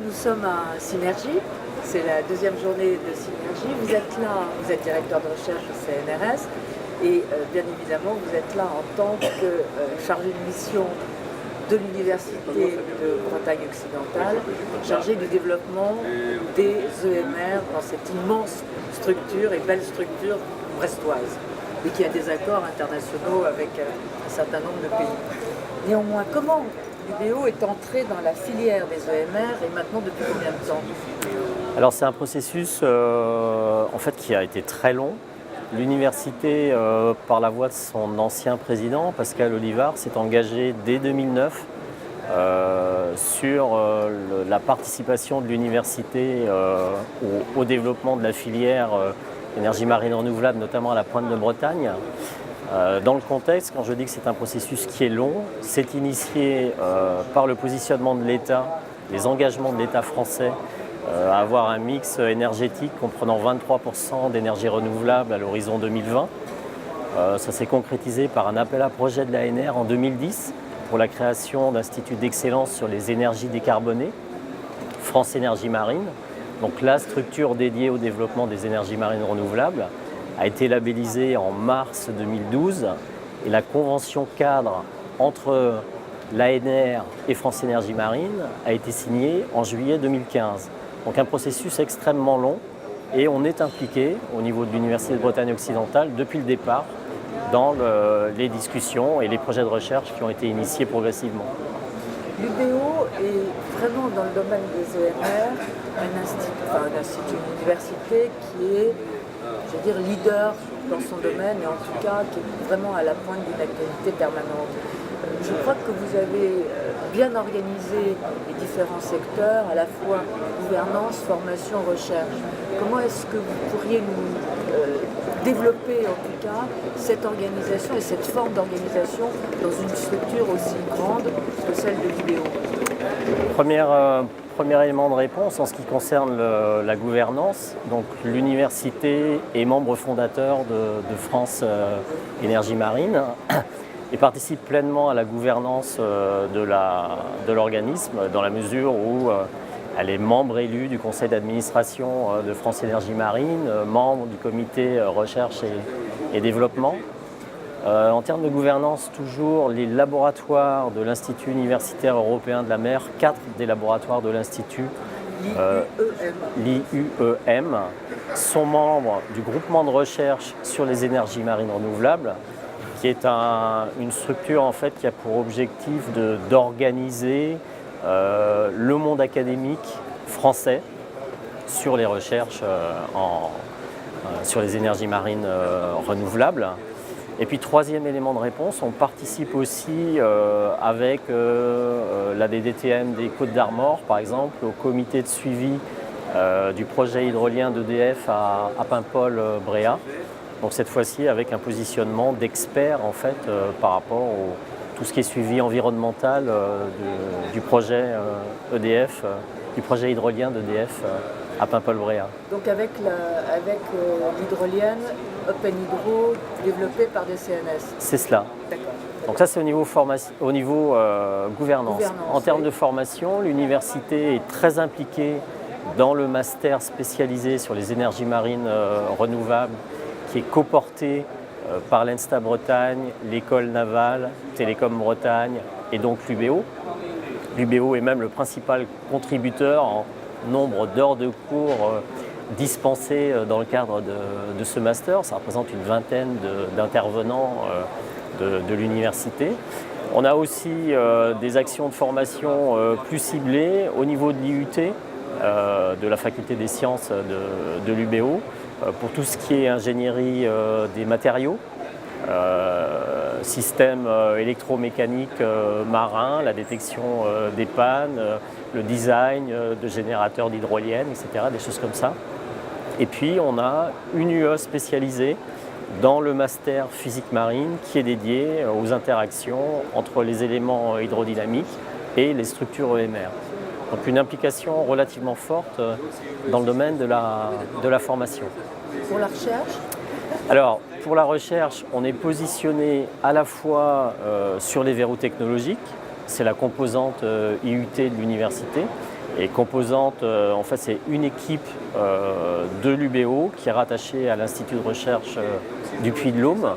nous sommes à Synergie. C'est la deuxième journée de Synergie. Vous êtes là, vous êtes directeur de recherche au CNRS et bien évidemment vous êtes là en tant que chargé de mission de l'Université de Bretagne occidentale, chargé du développement des EMR dans cette immense structure et belle structure brestoise et qui a des accords internationaux avec un certain nombre de pays. Néanmoins, comment l'UBO est entré dans la filière des EMR et maintenant depuis combien de temps? Alors c'est un processus en fait qui a été très long. L'université, par la voix de son ancien président, Pascal Olivard, s'est engagé dès 2009 sur la participation de l'université au développement de la filière énergie marine renouvelable, notamment à la pointe de Bretagne. Dans le contexte, quand je dis que c'est un processus qui est long, c'est initié par le positionnement de l'État, les engagements de l'État français à avoir un mix énergétique comprenant 23% d'énergie renouvelable à l'horizon 2020. Ça s'est concrétisé par un appel à projet de l'ANR en 2010 pour la création d'instituts d'excellence sur les énergies décarbonées, France Énergie Marine. Donc la structure dédiée au développement des énergies marines renouvelables a été labellisée en mars 2012 et la convention cadre entre l'ANR et France Énergie Marine a été signée en juillet 2015. Donc un processus extrêmement long et on est impliqué au niveau de l'Université de Bretagne occidentale depuis le départ dans les discussions et les projets de recherche qui ont été initiés progressivement. L'UBO est vraiment dans le domaine des EMR un institut, une université qui est, je veux dire, leader dans son domaine et en tout cas qui est vraiment à la pointe d'une actualité permanente. Je crois que vous avez bien organisé les différents secteurs, à la fois gouvernance, formation, recherche. Comment est-ce que vous pourriez nous développer en tout cas cette organisation et cette forme d'organisation dans une structure aussi grande que celle de l'UBO? Premier élément de réponse en ce qui concerne la gouvernance. Donc l'université est membre fondateur de France Énergie Marine et participe pleinement à la gouvernance de l'organisme dans la mesure où elle est membre élue du conseil d'administration de France Énergie Marine, membre du comité recherche et développement. En termes de gouvernance, toujours les laboratoires de l'Institut universitaire européen de la mer, 4 des laboratoires de l'Institut, l'IUEM, sont membres du groupement de recherche sur les énergies marines renouvelables, qui est une structure en fait qui a pour objectif d'organiser le monde académique français sur les recherches sur les énergies marines renouvelables. Et puis troisième élément de réponse, on participe aussi avec la DDTM des Côtes d'Armor, par exemple, au comité de suivi du projet hydrolien d'EDF à Paimpol-Bréhat. Donc cette fois-ci avec un positionnement d'expert en fait par rapport à tout ce qui est suivi environnemental du projet EDF, du projet hydrolien d'EDF à Paimpol-Bréhat. Donc avec l'hydrolienne Open Hydro développée par des CNS. C'est cela. D'accord. Donc ça c'est au niveau gouvernance. En termes de formation, l'université est très impliquée dans le master spécialisé sur les énergies marines renouvelables qui est coporté par l'ENSTA Bretagne, l'école navale, Télécom Bretagne et donc l'UBO. L'UBO est même le principal contributeur en nombre d'heures de cours dispensées dans le cadre de ce master. Ça représente une vingtaine d'intervenants de l'université. On a aussi des actions de formation plus ciblées au niveau de l'IUT, de la faculté des sciences de l'UBO, pour tout ce qui est ingénierie des matériaux, système électromécanique marin, la détection des pannes, le design de générateurs d'hydroliennes, etc., des choses comme ça. Et puis on a une UE spécialisée dans le master physique marine qui est dédié aux interactions entre les éléments hydrodynamiques et les structures EMR. Donc une implication relativement forte dans le domaine de la formation. Pour la recherche? Alors, pour la recherche, on est positionné à la fois sur les verrous technologiques, c'est la composante IUT de l'université, Et composante, en fait, c'est une équipe de l'UBO qui est rattachée à l'Institut de recherche du Puy-de-Dôme,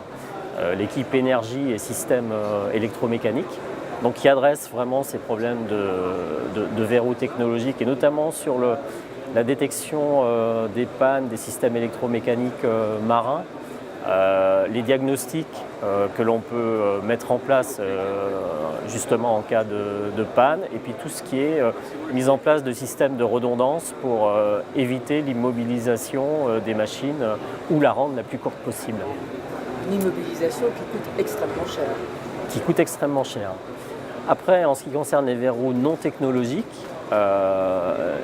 l'équipe énergie et systèmes électromécaniques, donc qui adresse vraiment ces problèmes de verrou technologique et notamment sur la détection des pannes des systèmes électromécaniques marins, les diagnostics que l'on peut mettre en place justement en cas de panne, et puis tout ce qui est mise en place de systèmes de redondance pour éviter l'immobilisation des machines ou la rendre la plus courte possible. Une immobilisation qui coûte extrêmement cher. Qui coûte extrêmement cher. Après, en ce qui concerne les verrous non technologiques,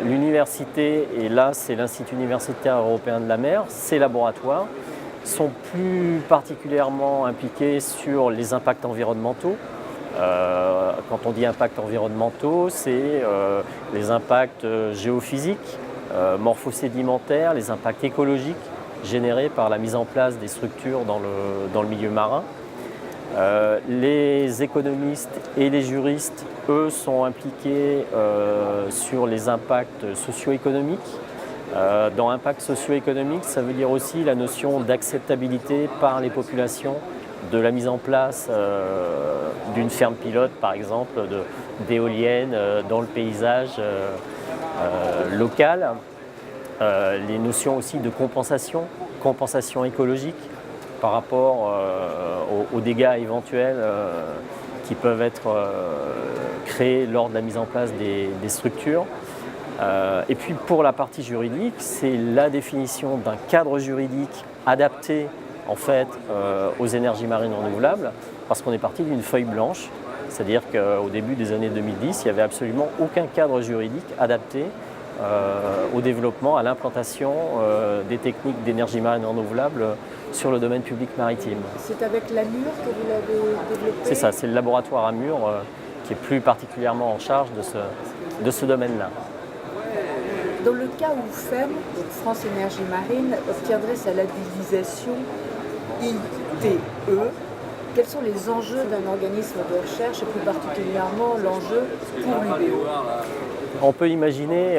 l'université, et là c'est l'Institut universitaire européen de la mer, ces laboratoires sont plus particulièrement impliqués sur les impacts environnementaux. Quand on dit impacts environnementaux, c'est les impacts géophysiques, morphosédimentaires, les impacts écologiques générés par la mise en place des structures dans le milieu marin. Les économistes et les juristes, eux, sont impliqués sur les impacts socio-économiques. Dans impact socio-économique, ça veut dire aussi la notion d'acceptabilité par les populations de la mise en place d'une ferme pilote, par exemple, d'éoliennes dans le paysage local. Les notions aussi de compensation écologique par rapport aux dégâts éventuels qui peuvent être créés lors de la mise en place des structures. Et puis pour la partie juridique, c'est la définition d'un cadre juridique adapté en fait aux énergies marines renouvelables, parce qu'on est parti d'une feuille blanche, c'est-à-dire qu'au début des années 2010, il n'y avait absolument aucun cadre juridique adapté au développement, à l'implantation des techniques d'énergie marine renouvelable sur le domaine public maritime. C'est avec l'AMUR que vous l'avez développé ? C'est ça, c'est le laboratoire AMUR qui est plus particulièrement en charge de ce domaine-là. Dans le cas où FEM, donc France Énergie Marine, obtiendrait sa labellisation ITE, quels sont les enjeux d'un organisme de recherche et plus particulièrement l'enjeu pour l'UBO ? On peut imaginer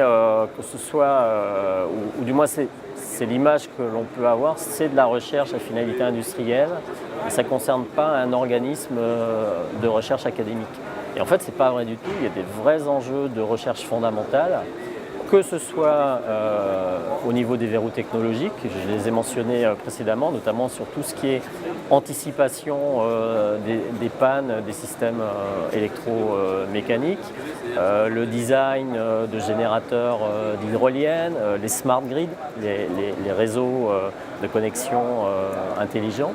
que ce soit, ou du moins c'est l'image que l'on peut avoir, c'est de la recherche à finalité industrielle, et ça ne concerne pas un organisme de recherche académique. Et en fait, ce n'est pas vrai du tout, il y a des vrais enjeux de recherche fondamentale, que ce soit au niveau des verrous technologiques, je les ai mentionnés précédemment, notamment sur tout ce qui est anticipation des pannes des systèmes électromécaniques, le design de générateurs d'hydroliennes, les smart grids, les réseaux de connexion intelligents.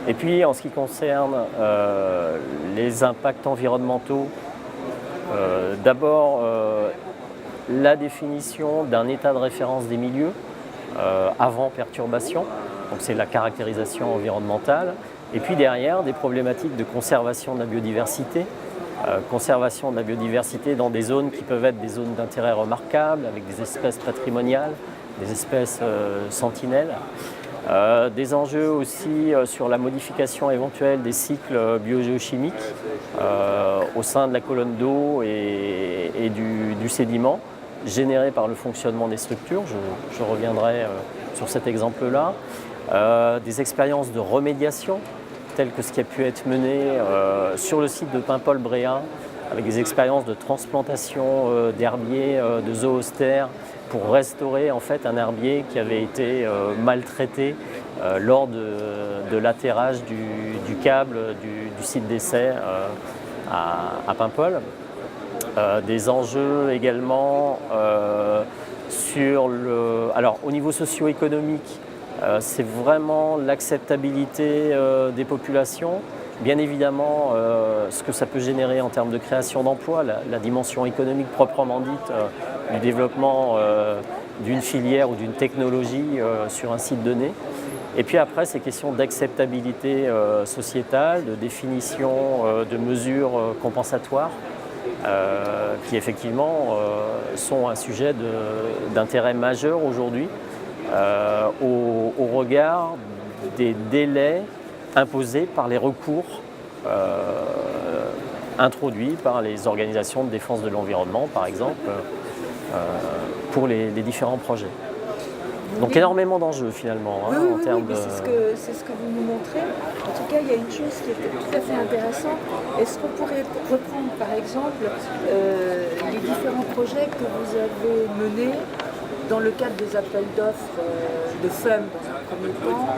Et puis en ce qui concerne les impacts environnementaux, d'abord la définition d'un état de référence des milieux avant perturbation, donc c'est la caractérisation environnementale, et puis derrière des problématiques de conservation de la biodiversité, dans des zones qui peuvent être des zones d'intérêt remarquable, avec des espèces patrimoniales, des espèces sentinelles. Des enjeux aussi sur la modification éventuelle des cycles biogéochimiques au sein de la colonne d'eau et du sédiment généré par le fonctionnement des structures. Je reviendrai sur cet exemple-là. Des expériences de remédiation telles que ce qui a pu être mené sur le site de Paimpol-Bréhat avec des expériences de transplantation d'herbiers de zoostères pour restaurer en fait un herbier qui avait été maltraité lors de l'atterrage du câble du site d'essai à Paimpol. Des enjeux également alors au niveau socio-économique, c'est vraiment l'acceptabilité des populations. Bien évidemment, ce que ça peut générer en termes de création d'emplois, la dimension économique proprement dite du développement d'une filière ou d'une technologie sur un site donné. Et puis après, ces questions d'acceptabilité sociétale, de définition de mesures compensatoires, qui effectivement sont un sujet d'intérêt majeur aujourd'hui au regard des délais imposés par les recours introduits par les organisations de défense de l'environnement, par exemple, pour les différents projets. Donc énormément d'enjeux finalement Oui, en termes de... c'est ce que vous nous montrez. En tout cas, il y a une chose qui est tout à fait intéressante. Est-ce qu'on pourrait reprendre par exemple les différents projets que vous avez menés dans le cadre des appels d'offres de FEM dans un premier temps,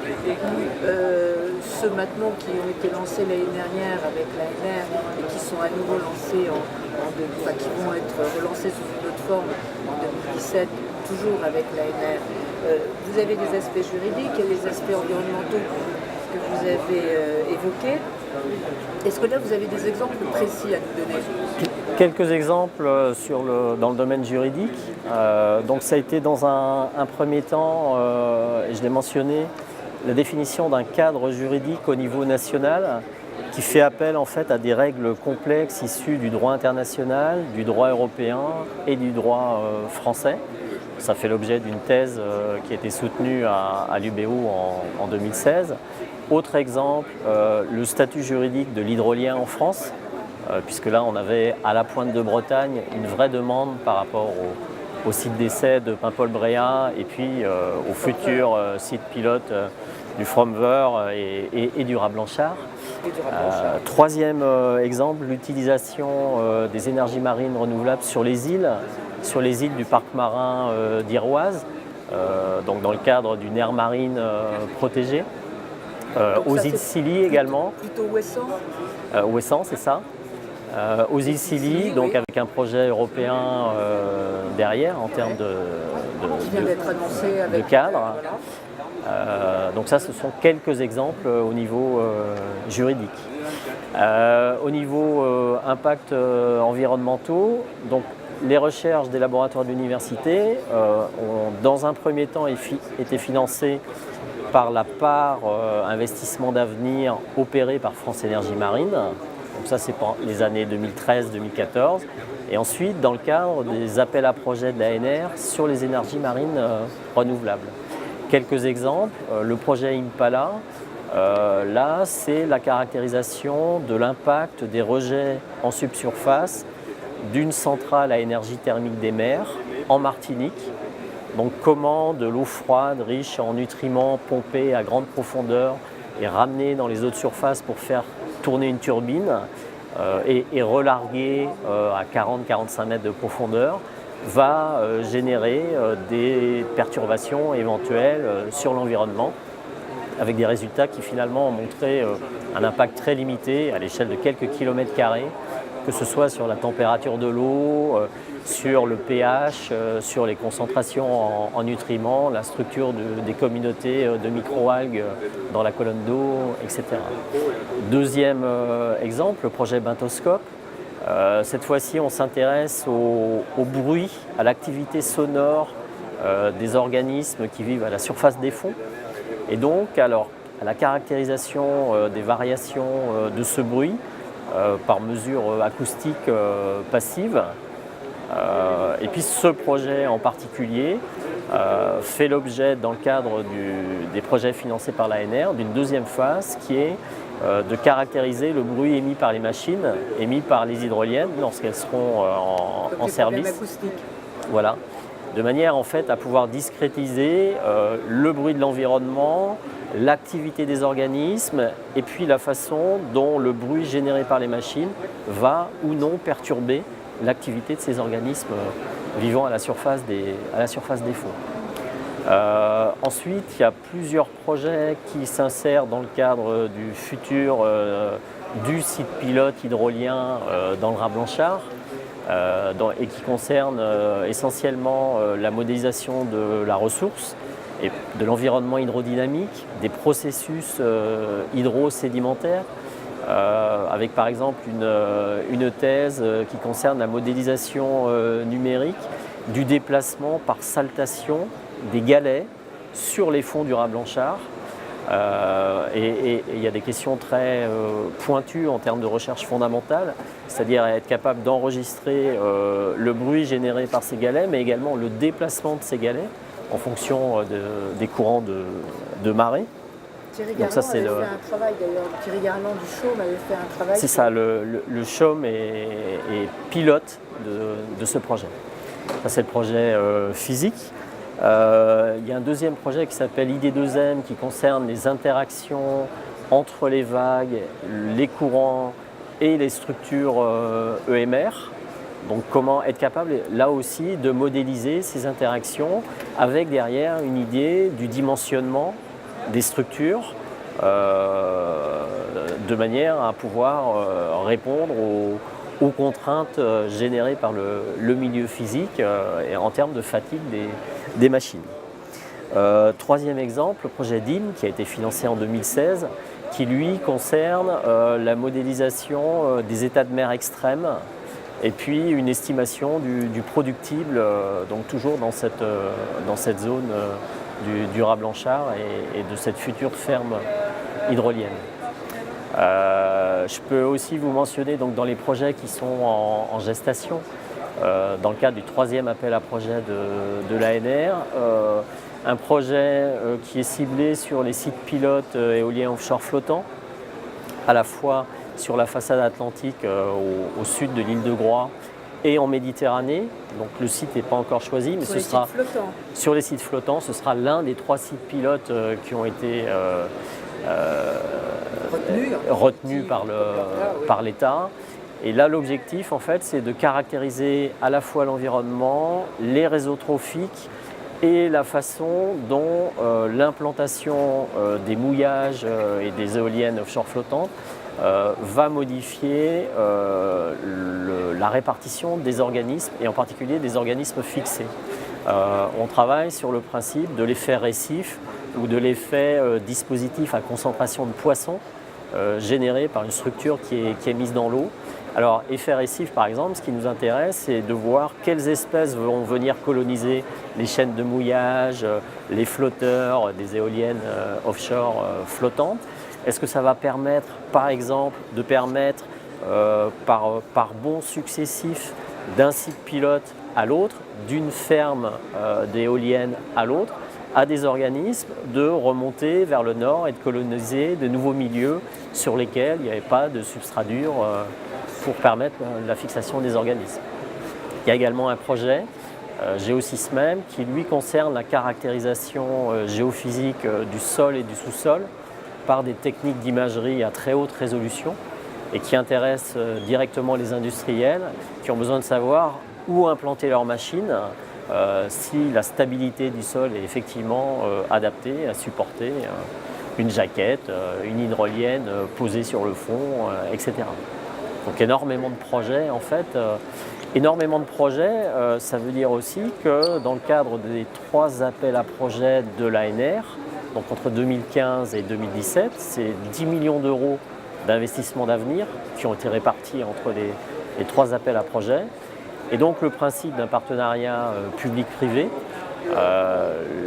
ceux maintenant qui ont été lancés l'année dernière avec l'ANR et qui sont à nouveau lancés, qui vont être relancés sous une autre forme en 2017, toujours avec l'ANR. Vous avez des aspects juridiques et des aspects environnementaux que vous avez évoqués. Est-ce que là, vous avez des exemples précis à nous donner? Quelques exemples dans le domaine juridique. Donc ça a été dans un premier temps, et je l'ai mentionné, la définition d'un cadre juridique au niveau national qui fait appel en fait à des règles complexes issues du droit international, du droit européen et du droit français. Ça fait l'objet d'une thèse qui a été soutenue à l'UBO en 2016. Autre exemple, le statut juridique de l'hydrolien en France, puisque là on avait à la Pointe de Bretagne une vraie demande par rapport au site d'essai de Paimpol-Bréhat et puis au futur site pilote du Fromveur et du Rat-Blanchard. Troisième exemple, l'utilisation des énergies marines renouvelables sur les îles du parc marin d'Iroise, donc dans le cadre d'une aire marine protégée. Aux îles Scilly également. Plutôt Ouessant. Ouessant, c'est ça. Aux îles Scilly, donc avec un projet européen derrière en termes de cadre. Donc ça, ce sont quelques exemples au niveau juridique. Au niveau impact environnementaux, donc les recherches des laboratoires de l'université ont dans un premier temps été financées par la part investissement d'avenir opéré par France Énergie Marine. Donc ça, c'est pour les années 2013-2014. Et ensuite, dans le cadre des appels à projets de l'ANR sur les énergies marines renouvelables. Quelques exemples, le projet Impala, là, c'est la caractérisation de l'impact des rejets en subsurface d'une centrale à énergie thermique des mers en Martinique. Donc comment de l'eau froide, riche en nutriments, pompée à grande profondeur et ramenée dans les eaux de surface pour faire tourner une turbine et relarguée à 40-45 mètres de profondeur, va générer des perturbations éventuelles sur l'environnement, avec des résultats qui finalement ont montré un impact très limité à l'échelle de quelques kilomètres carrés, que ce soit sur la température de l'eau, sur le pH, sur les concentrations en nutriments, la structure des communautés de microalgues dans la colonne d'eau, etc. Deuxième exemple, le projet Bentoscope. Cette fois-ci, on s'intéresse au bruit, à l'activité sonore des organismes qui vivent à la surface des fonds. Et donc, alors, à la caractérisation des variations de ce bruit par mesure acoustique passive. Et puis ce projet en particulier fait l'objet, dans le cadre des projets financés par l'ANR, d'une deuxième phase qui est de caractériser le bruit émis par les machines, émis par les hydroliennes lorsqu'elles seront en service. Voilà. De manière en fait à pouvoir discrétiser le bruit de l'environnement, l'activité des organismes et puis la façon dont le bruit généré par les machines va ou non perturber l'activité de ces organismes vivant à la surface des fonds. Ensuite, il y a plusieurs projets qui s'insèrent dans le cadre du futur du site pilote hydrolien dans le Rat-Blanchard et qui concernent essentiellement la modélisation de la ressource et de l'environnement hydrodynamique, des processus hydrosédimentaires, avec par exemple une thèse qui concerne la modélisation numérique du déplacement par saltation des galets sur les fonds du Rat-Blanchard. Et il y a des questions très pointues en termes de recherche fondamentale, c'est-à-dire être capable d'enregistrer le bruit généré par ces galets, mais également le déplacement de ces galets en fonction des courants de marée. Thierry Garland avait fait un travail d'ailleurs, Thierry Garland du CHOM avait fait un travail. C'est ça, le CHOM est pilote de ce projet. Ça, c'est le projet physique. Il y a un deuxième projet qui s'appelle ID2M qui concerne les interactions entre les vagues, les courants et les structures EMR. Donc comment être capable, là aussi, de modéliser ces interactions avec derrière une idée du dimensionnement des structures de manière à pouvoir répondre aux contraintes générées par le milieu physique et en termes de fatigue des machines. Troisième exemple, le projet DIM qui a été financé en 2016, qui lui concerne la modélisation des états de mer extrêmes et puis une estimation du productible, donc toujours dans cette zone du Raz Blanchard et de cette future ferme hydrolienne. Je peux aussi vous mentionner donc, dans les projets qui sont en gestation, dans le cadre du troisième appel à projet de l'ANR, un projet qui est ciblé sur les sites pilotes éoliens offshore flottants, à la fois sur la façade atlantique au sud de l'île de Groix et en Méditerranée. Donc le site n'est pas encore choisi, mais ce sera sur les sites flottants. Ce sera l'un des 3 sites pilotes qui ont été retenus par l'État. Et là, l'objectif, en fait, c'est de caractériser à la fois l'environnement, les réseaux trophiques et la façon dont l'implantation des mouillages et des éoliennes offshore flottantes va modifier la répartition des organismes et en particulier des organismes fixés. On travaille sur le principe de l'effet récif ou de l'effet dispositif à concentration de poissons généré par une structure qui est mise dans l'eau. Alors, effet récif, par exemple, ce qui nous intéresse, c'est de voir quelles espèces vont venir coloniser les chaînes de mouillage, les flotteurs, des éoliennes offshore flottantes. Est-ce que ça va permettre, par exemple, de permettre par bonds successifs d'un site pilote à l'autre, d'une ferme d'éoliennes à l'autre, à des organismes de remonter vers le nord et de coloniser de nouveaux milieux sur lesquels il n'y avait pas de substrat dur pour permettre la fixation des organismes. Il y a également un projet, GeoSysMem, qui lui concerne la caractérisation géophysique du sol et du sous-sol par des techniques d'imagerie à très haute résolution et qui intéresse directement les industriels qui ont besoin de savoir où implanter leurs machines si la stabilité du sol est effectivement adaptée à supporter une jaquette, une hydrolienne posée sur le fond, etc. Donc énormément de projets en fait. Énormément de projets, ça veut dire aussi que dans le cadre des 3 appels à projets de l'ANR, donc entre 2015 et 2017, c'est 10 millions d'euros d'investissement d'avenir qui ont été répartis entre les 3 appels à projets. Et donc le principe d'un partenariat public-privé,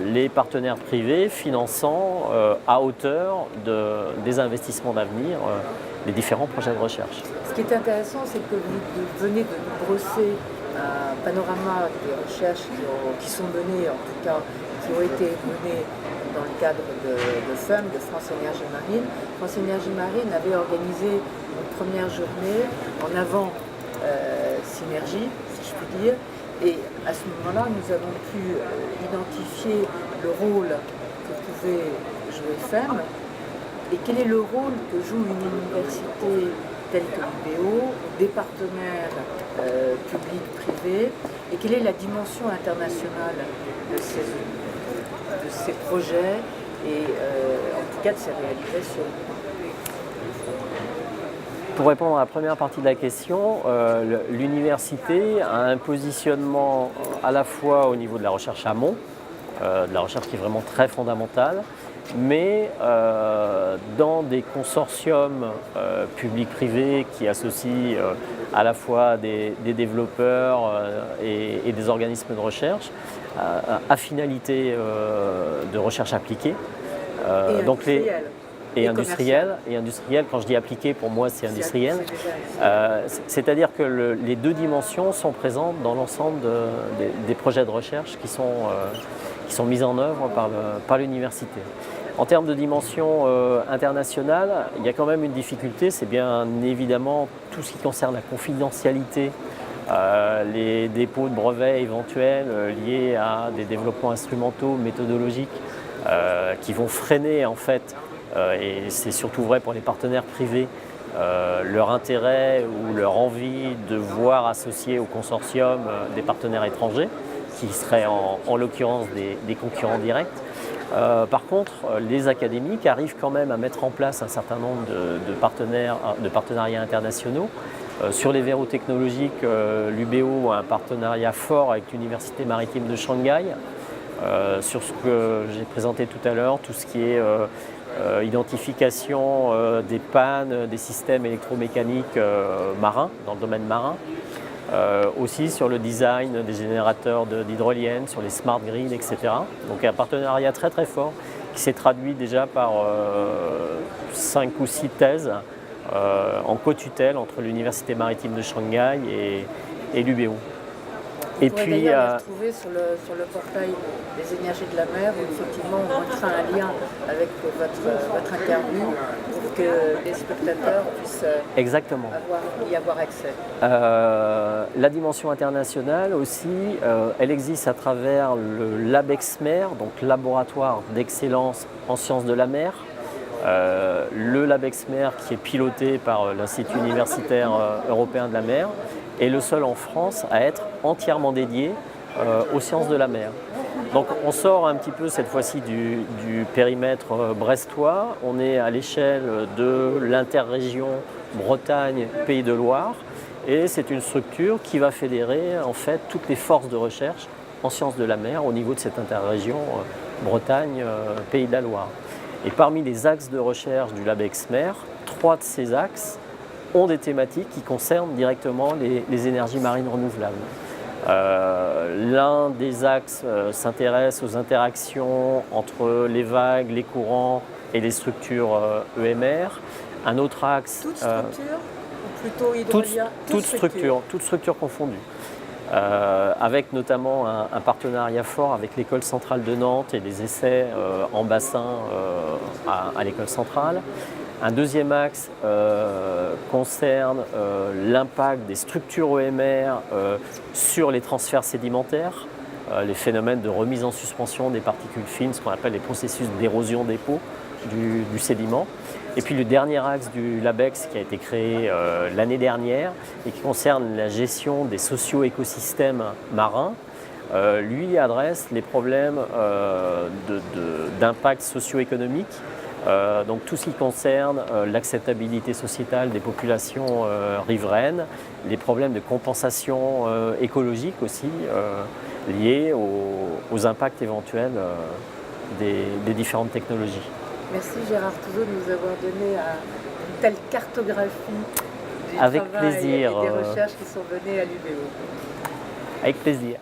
les partenaires privés finançant à hauteur des investissements d'avenir les différents projets de recherche. Ce qui est intéressant, c'est que vous venez de nous brosser un panorama des recherches qui sont menées, en tout cas, qui ont été menées dans le cadre de FEM, de France Énergie Marine. France Énergie Marine avait organisé une première journée en avant synergie, si je puis dire, et à ce moment-là, nous avons pu identifier le rôle que pouvait jouer FEM et quel est le rôle que joue une université telle que l'UBO, des partenaires publics-privés, et quelle est la dimension internationale de ces projets et en tout cas de ces réalisations. Pour répondre à la première partie de la question, l'université a un positionnement à la fois au niveau de la recherche amont, de la recherche qui est vraiment très fondamentale, mais dans des consortiums publics-privés qui associent à la fois des développeurs et des organismes de recherche à finalité de recherche appliquée. Et industriel, quand je dis appliqué, pour moi c'est industriel. C'est-à-dire que les 2 dimensions sont présentes dans l'ensemble des projets de recherche qui sont mis en œuvre par l'université. En termes de dimension internationale, il y a quand même une difficulté, c'est bien évidemment tout ce qui concerne la confidentialité les dépôts de brevets éventuels liés à des développements instrumentaux, méthodologiques, qui vont freiner en fait, et c'est surtout vrai pour les partenaires privés, leur intérêt ou leur envie de voir associer au consortium des partenaires étrangers, qui seraient en l'occurrence des concurrents directs. Par contre, les académiques arrivent quand même à mettre en place un certain nombre de partenariats internationaux. Sur les verrous technologiques, l'UBO a un partenariat fort avec l'Université maritime de Shanghai. Sur ce que j'ai présenté tout à l'heure, tout ce qui est identification des pannes des systèmes électromécaniques marins, dans le domaine marin. Aussi sur le design des générateurs d'hydroliennes, sur les smart grids, etc. Donc un partenariat très très fort qui s'est traduit déjà par 5 ou 6 thèses en co-tutelle entre l'Université maritime de Shanghai et l'UBO. Et puis, d'ailleurs, les retrouver sur le portail des énergies de la mer, où effectivement on mettra un lien avec votre interview pour que les spectateurs puissent y avoir accès. La dimension internationale aussi, elle existe à travers le LabExmer, donc laboratoire d'excellence en sciences de la mer. Le LabExmer qui est piloté par l'Institut universitaire européen de la mer est le seul en France à être entièrement dédié aux sciences de la mer. Donc on sort un petit peu cette fois-ci du périmètre brestois, on est à l'échelle de l'interrégion Bretagne-Pays de Loire et c'est une structure qui va fédérer en fait toutes les forces de recherche en sciences de la mer au niveau de cette interrégion Bretagne-Pays de la Loire. Et parmi les axes de recherche du LabExmer, 3 de ces axes ont des thématiques qui concernent directement les énergies marines renouvelables. L'un des axes s'intéresse aux interactions entre les vagues, les courants et les structures EMR. Un autre axe... Toute structure ou plutôt hydrolien? Toute structure confondue. Avec notamment un partenariat fort avec l'École centrale de Nantes et des essais en bassin à l'École centrale. Un deuxième axe concerne l'impact des structures EMR sur les transferts sédimentaires, les phénomènes de remise en suspension des particules fines, ce qu'on appelle les processus d'érosion-dépôt du sédiment. Et puis le dernier axe du LabEx qui a été créé l'année dernière et qui concerne la gestion des socio-écosystèmes marins, lui adresse les problèmes d'impact socio-économique. Donc tout ce qui concerne l'acceptabilité sociétale des populations riveraines, les problèmes de compensation écologique aussi liés aux impacts éventuels des différentes technologies. Merci Gérard Touzeau de nous avoir donné une telle cartographie du Avec travail plaisir, et des recherches qui sont menées à l'UBO. Avec plaisir.